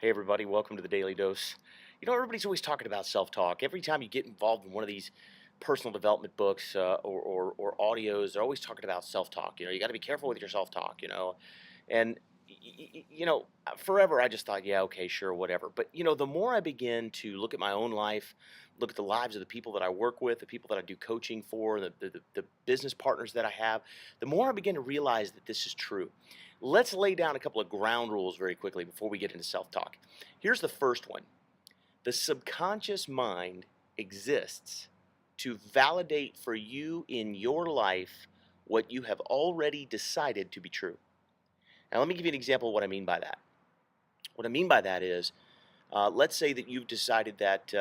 Hey, everybody, welcome to the Daily Dose. Everybody's always talking about self talk. Every time you get involved in one of these personal development books or audios, they're always talking about self talk. You got to be careful with your self talk. And, forever I just thought, yeah, okay, sure, whatever. But, the more I begin to look at my own life, look at the lives of the people that I work with, the people that I do coaching for, the business partners that I have, the more I begin to realize that this is true. Let's lay down a couple of ground rules very quickly before we get into self talk. Here's the first one: the subconscious mind exists to validate for you in your life what you have already decided to be true. Now, let me give you an example of what I mean by that. What I mean by that is, let's say that you've decided that,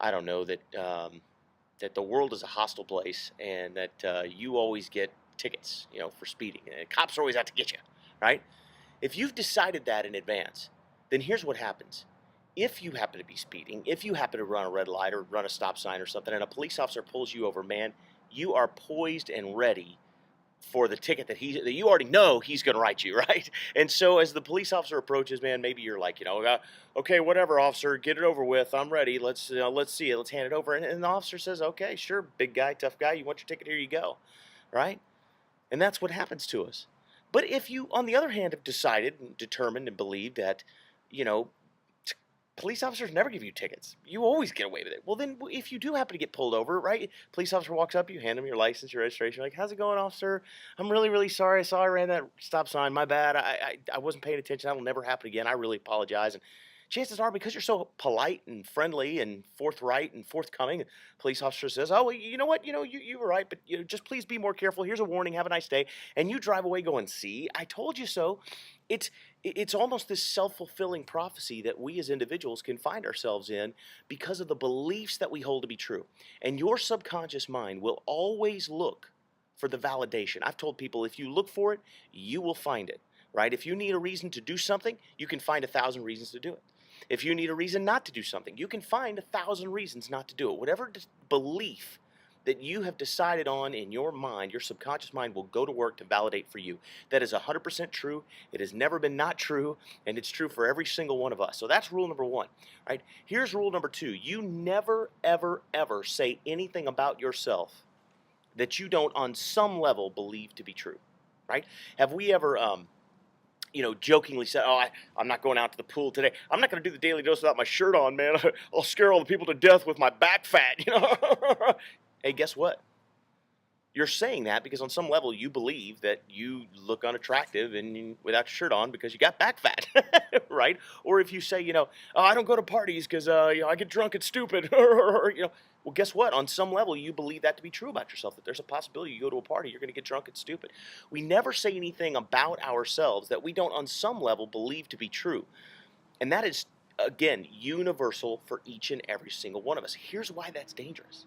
I don't know, that the world is a hostile place and that you always get tickets, for speeding. And cops are always out to get you, right? If you've decided that in advance, then here's what happens. If you happen to be speeding, if you happen to run a red light or run a stop sign or something, and a police officer pulls you over, man, you are poised and ready for the ticket that you already know he's going to write you, right? And so as the police officer approaches, man, maybe you're like, okay, whatever, officer, get it over with. I'm ready. Let's see it. Let's hand it over. And the officer says, okay, sure, big guy, tough guy. You want your ticket? Here you go, right? And that's what happens to us. But if you, on the other hand, have decided and determined and believed that, you know, police officers never give you tickets. You always get away with it. Well, then if you do happen to get pulled over, right? Police officer walks up, you hand him your license, your registration. You're like, how's it going, officer? I'm really, really sorry. I saw I ran that stop sign. My bad. I wasn't paying attention. That will never happen again. I really apologize. And chances are, because you're so polite and friendly and forthright and forthcoming, police officer says, oh, well, you know what? You were right, but just please be more careful. Here's a warning. Have a nice day. And you drive away going, see, I told you so. It's it's almost this self-fulfilling prophecy that we as individuals can find ourselves in because of the beliefs that we hold to be true. And your subconscious mind will always look for the validation. I've told people, if you look for it, you will find it, right? If you need a reason to do something, you can find 1,000 reasons to do it. If you need a reason not to do something, you can find 1,000 reasons not to do it. Whatever belief that you have decided on in your mind, your subconscious mind will go to work to validate for you. That is 100% true. It has never been not true, and it's true for every single one of us. So that's rule number one, right? Here's rule number two: you never, ever, ever say anything about yourself that you don't, on some level, believe to be true, right? Have we ever, jokingly said, "Oh, I'm not going out to the pool today. I'm not going to do the daily dose without my shirt on, man. I'll scare all the people to death with my back fat." Hey, guess what? You're saying that because on some level you believe that you look unattractive and without your shirt on because you got back fat, right? Or if you say, oh, I don't go to parties because I get drunk and stupid, well, guess what? On some level you believe that to be true about yourself. That there's a possibility you go to a party, you're going to get drunk and stupid. We never say anything about ourselves that we don't, on some level, believe to be true, and that is, again, universal for each and every single one of us. Here's why that's dangerous.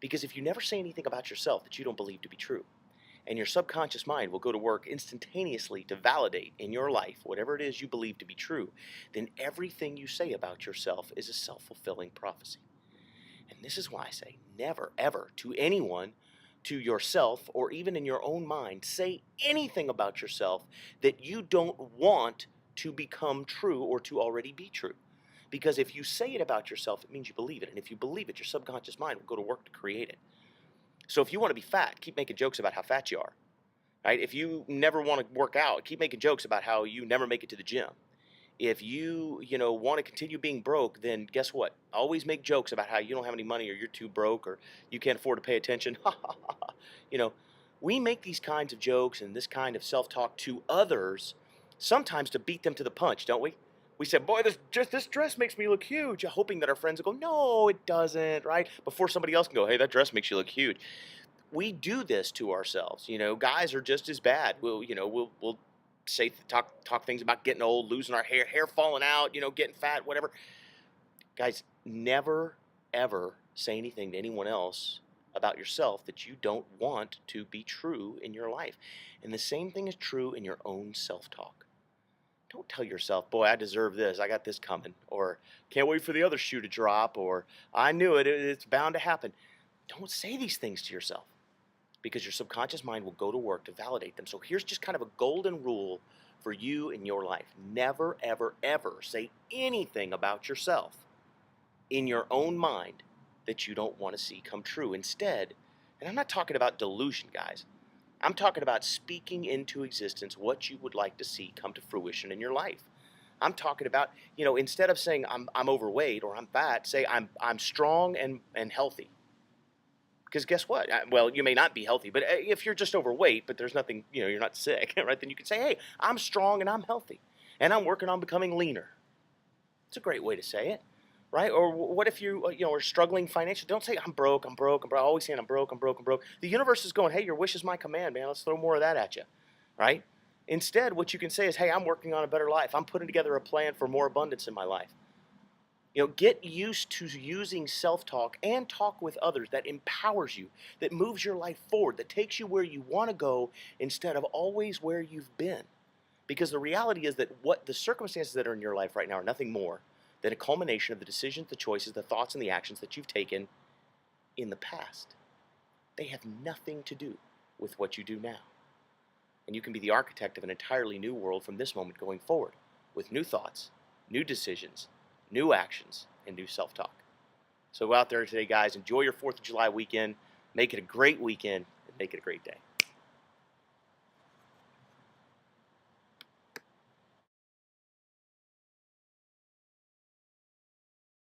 Because if you never say anything about yourself that you don't believe to be true, and your subconscious mind will go to work instantaneously to validate in your life whatever it is you believe to be true, then everything you say about yourself is a self-fulfilling prophecy. And this is why I say never, ever, to anyone, to yourself, or even in your own mind, say anything about yourself that you don't want to become true or to already be true. Because if you say it about yourself, it means you believe it. And if you believe it, your subconscious mind will go to work to create it. So if you want to be fat, keep making jokes about how fat you are. Right? If you never want to work out, keep making jokes about how you never make it to the gym. If you, want to continue being broke, then guess what? Always make jokes about how you don't have any money or you're too broke or you can't afford to pay attention. you know, we make these kinds of jokes and this kind of self-talk to others sometimes to beat them to the punch, don't we? We said, boy, this dress makes me look huge, hoping that our friends will go, no, it doesn't, right? Before somebody else can go, hey, that dress makes you look huge. We do this to ourselves. Guys are just as bad. We'll say, talk things about getting old, losing our hair falling out, getting fat, whatever. Guys, never, ever say anything to anyone else about yourself that you don't want to be true in your life. And the same thing is true in your own self-talk. Don't tell yourself, boy, I deserve this. I got this coming. Or can't wait for the other shoe to drop. Or I knew it. It's bound to happen. Don't say these things to yourself because your subconscious mind will go to work to validate them. So here's just kind of a golden rule for you in your life. Never, ever, ever say anything about yourself in your own mind that you don't want to see come true. Instead, and I'm not talking about delusion, guys. I'm talking about speaking into existence what you would like to see come to fruition in your life. I'm talking about, instead of saying I'm overweight or I'm fat, say I'm strong and healthy. Because guess what? Well, you may not be healthy, but if you're just overweight, but there's nothing, you're not sick, right? Then you can say, hey, I'm strong and I'm healthy, and I'm working on becoming leaner. It's a great way to say it, right? Or what if you, are struggling financially? Don't say I'm broke, I'm broke, I'm broke. Always saying I'm broke, I'm broke, I'm broke. The universe is going, hey, your wish is my command, man. Let's throw more of that at you, right? Instead, what you can say is, hey, I'm working on a better life. I'm putting together a plan for more abundance in my life. Get used to using self-talk and talk with others that empowers you, that moves your life forward, that takes you where you want to go instead of always where you've been. Because the reality is that what the circumstances that are in your life right now are nothing more than a culmination of the decisions, the choices, the thoughts, and the actions that you've taken in the past. They have nothing to do with what you do now. And you can be the architect of an entirely new world from this moment going forward, with new thoughts, new decisions, new actions, and new self-talk. So go out there today, guys. Enjoy your 4th of July weekend. Make it a great weekend, and make it a great day.